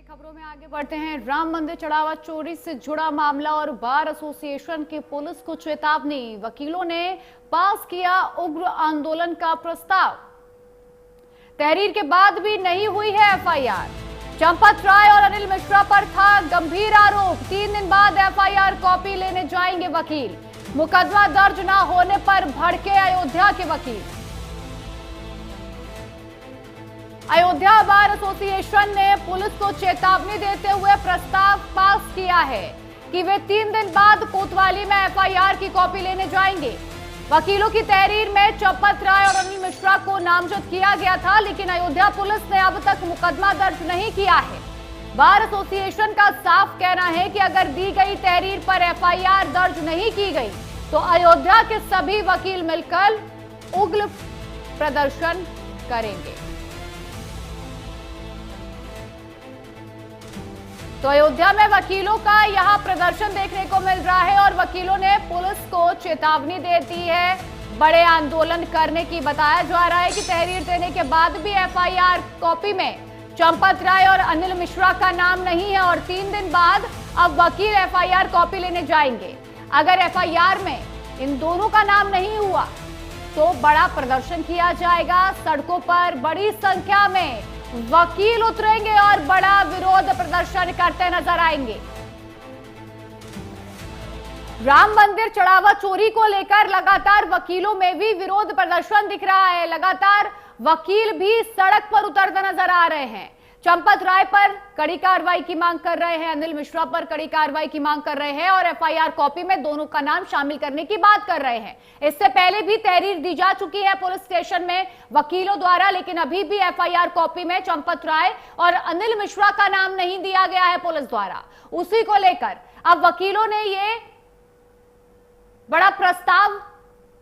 खबरों में आगे बढ़ते हैं। राम मंदिर चढ़ावा चोरी से जुड़ा मामला और बार एसोसिएशन की पुलिस को चेतावनी। वकीलों ने पास किया उग्र आंदोलन का प्रस्ताव। तहरीर के बाद भी नहीं हुई है एफआईआर। चंपत राय और अनिल मिश्रा पर था गंभीर आरोप। 3 दिन बाद एफआईआर कॉपी लेने जाएंगे वकील। मुकदमा दर्ज न होने पर भड़के अयोध्या के वकील। अयोध्या बार एसोसिएशन ने पुलिस को चेतावनी देते हुए प्रस्ताव पास किया है कि वे 3 दिन बाद कोतवाली में एफआईआर की कॉपी लेने जाएंगे। वकीलों की तहरीर में चंपत राय और अनिल मिश्रा को नामजद किया गया था, लेकिन अयोध्या पुलिस ने अब तक मुकदमा दर्ज नहीं किया है। बार एसोसिएशन का साफ कहना है कि अगर दी गई तहरीर पर एफआईआर दर्ज नहीं की गई तो अयोध्या के सभी वकील मिलकर उग्र प्रदर्शन करेंगे। तो अयोध्या में वकीलों का यहां प्रदर्शन देखने को मिल रहा है और वकीलों ने पुलिस को चेतावनी दे दी है बड़े आंदोलन करने की। बताया जा रहा है कि तहरीर देने के बाद भी एफआईआर कॉपी में चंपत राय और अनिल मिश्रा का नाम नहीं है और 3 दिन बाद अब वकील एफआईआर कॉपी लेने जाएंगे। अगर एफआईआर में इन दोनों का नाम नहीं हुआ तो बड़ा प्रदर्शन किया जाएगा। सड़कों पर बड़ी संख्या में वकील उतरेंगे और बड़ा विरोध प्रदर्शन करते नजर आएंगे। राम मंदिर चढ़ावा चोरी को लेकर लगातार वकीलों में भी विरोध प्रदर्शन दिख रहा है। लगातार वकील भी सड़क पर उतरते नजर आ रहे हैं। चंपत राय पर कड़ी कार्रवाई की मांग कर रहे हैं, अनिल मिश्रा पर कड़ी कार्रवाई की मांग कर रहे हैं और एफआईआर कॉपी में दोनों का नाम शामिल करने की बात कर रहे हैं। इससे पहले भी तहरीर दी जा चुकी है पुलिस स्टेशन में वकीलों द्वारा, लेकिन अभी भी एफआईआर कॉपी में चंपत राय और अनिल मिश्रा का नाम नहीं दिया गया है पुलिस द्वारा। उसी को लेकर अब वकीलों ने ये बड़ा प्रस्ताव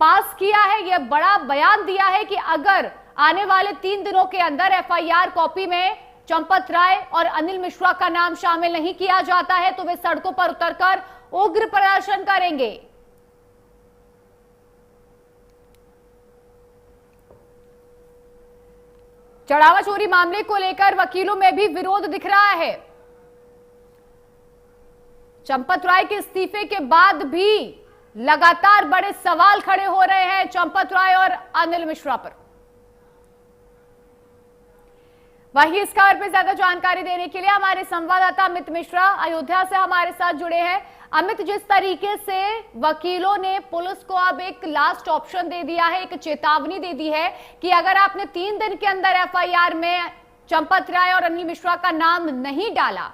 पास किया है, यह बड़ा बयान दिया है कि अगर आने वाले 3 दिनों के अंदर एफआईआर कॉपी में चंपत राय और अनिल मिश्रा का नाम शामिल नहीं किया जाता है तो वे सड़कों पर उतरकर उग्र प्रदर्शन करेंगे। चढ़ावा चोरी मामले को लेकर वकीलों में भी विरोध दिख रहा है। चंपत राय के इस्तीफे के बाद भी लगातार बड़े सवाल खड़े हो रहे हैं चंपत राय और अनिल मिश्रा पर। वहीं इस खबर पर ज्यादा जानकारी देने के लिए हमारे संवाददाता अमित मिश्रा अयोध्या से हमारे साथ जुड़े हैं। अमित, जिस तरीके से वकीलों ने पुलिस को अब एक लास्ट ऑप्शन दे दिया है, एक चेतावनी दे दी है कि अगर आपने 3 दिन के अंदर एफआईआर में चंपत राय और अनिल मिश्रा का नाम नहीं डाला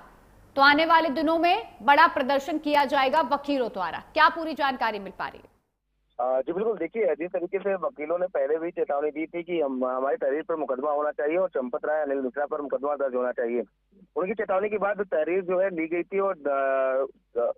तो आने वाले दिनों में बड़ा प्रदर्शन किया जाएगा वकीलों द्वारा, क्या पूरी जानकारी मिल पा रही है? जी बिल्कुल, देखिए जिस तरीके से वकीलों ने पहले भी चेतावनी दी थी कि हमारी तहरीर पर मुकदमा होना चाहिए और चंपत राय अनिल मिश्रा पर मुकदमा दर्ज होना चाहिए। उनकी चेतावनी के बाद तहरीर जो है ली गई थी और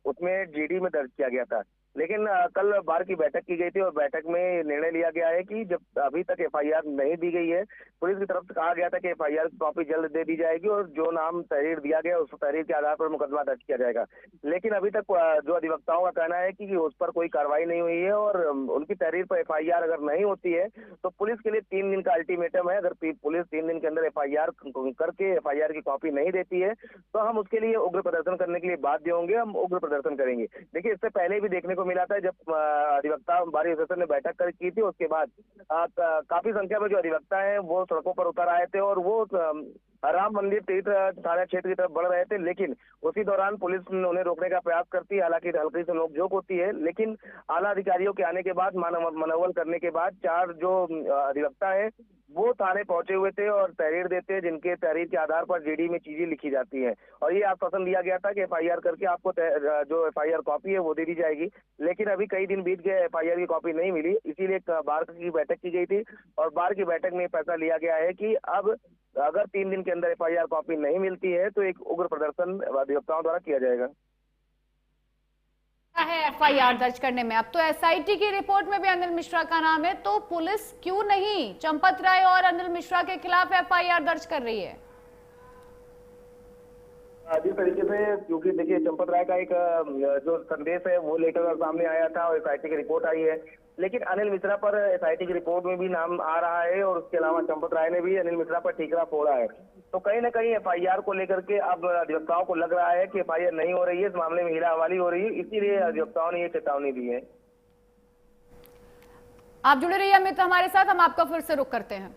उसमें जीडी में दर्ज किया गया था। लेकिन कल बार की बैठक की गई थी और बैठक में निर्णय लिया गया है कि जब अभी तक एफआईआर नहीं दी गई है, पुलिस की तरफ से कहा गया था कि एफआईआर की कॉपी जल्द दे दी जाएगी और जो नाम तहरीर दिया गया उस तहरीर के आधार पर मुकदमा दर्ज किया जाएगा। लेकिन अभी तक जो अधिवक्ताओं का कहना है कि उस पर कोई कार्रवाई नहीं हुई है और उनकी तहरीर पर एफआईआर अगर नहीं होती है तो पुलिस के लिए 3 दिन का अल्टीमेटम है। अगर पुलिस 3 दिन के अंदर एफआईआर करके एफआईआर की कॉपी नहीं देती है तो हम उसके लिए उग्र प्रदर्शन करने के लिए बाध्य होंगे, हम उग्र प्रदर्शन करेंगे। देखिए, इससे पहले भी देखने को मिला था जब अधिवक्ता बार एसोसिएशन ने बैठक की थी, उसके बाद काफी संख्या में जो अधिवक्ता हैं वो सड़कों पर उतर आए थे और वो राम मंदिर तीर्थ थाना क्षेत्र की तरफ बढ़ रहे थे। लेकिन उसी दौरान पुलिस ने उन्हें रोकने का प्रयास करती है, हालांकि हल्की से नोकझोंक होती है। लेकिन आला अधिकारियों के आने के बाद मनोबल करने के बाद 4 जो अधिवक्ता है वो थाने पहुंचे हुए थे और तहरीर देते हैं, जिनके तहरीर के आधार पर जीडी में चीजें लिखी जाती हैं और ये आश्वासन दिया गया था कि एफआईआर करके आपको जो एफआईआर कॉपी है वो दे दी जाएगी। लेकिन अभी कई दिन बीत गए, एफआईआर की कॉपी नहीं मिली, इसीलिए बार की बैठक की गई थी और बार की बैठक में फैसला लिया गया है कि अब अगर 3 दिन के अंदर एफआईआर कॉपी नहीं मिलती है तो एक उग्र प्रदर्शन अधिवक्ताओं द्वारा किया जाएगा। है एफआईआर दर्ज करने में अब तो एसआईटी की रिपोर्ट में भी अनिल मिश्रा का नाम है, तो पुलिस क्यों नहीं चंपत राय और अनिल मिश्रा के खिलाफ एफआईआर दर्ज कर रही है? जिस तरीके से, क्योंकि देखिए चंपत राय का एक जो संदेश है वो लेकर सामने आया था और एसआईटी की रिपोर्ट आई है लेकिन अनिल मिश्रा पर एसआईटी की रिपोर्ट में भी नाम आ रहा है और उसके अलावा चंपत राय ने भी अनिल मिश्रा पर ठीकरा फोड़ा है। तो कहीं ना कहीं एफआईआर को लेकर के अब अधिवक्ताओं को लग रहा है कि एफआईआर नहीं हो रही है, इस मामले में हीरा हवाली हो रही है, इसीलिए अधिवक्ताओं ने ये चेतावनी दी है। आप जुड़े रहिए अमित हमारे साथ, हम आपका फिर से रुख करते हैं।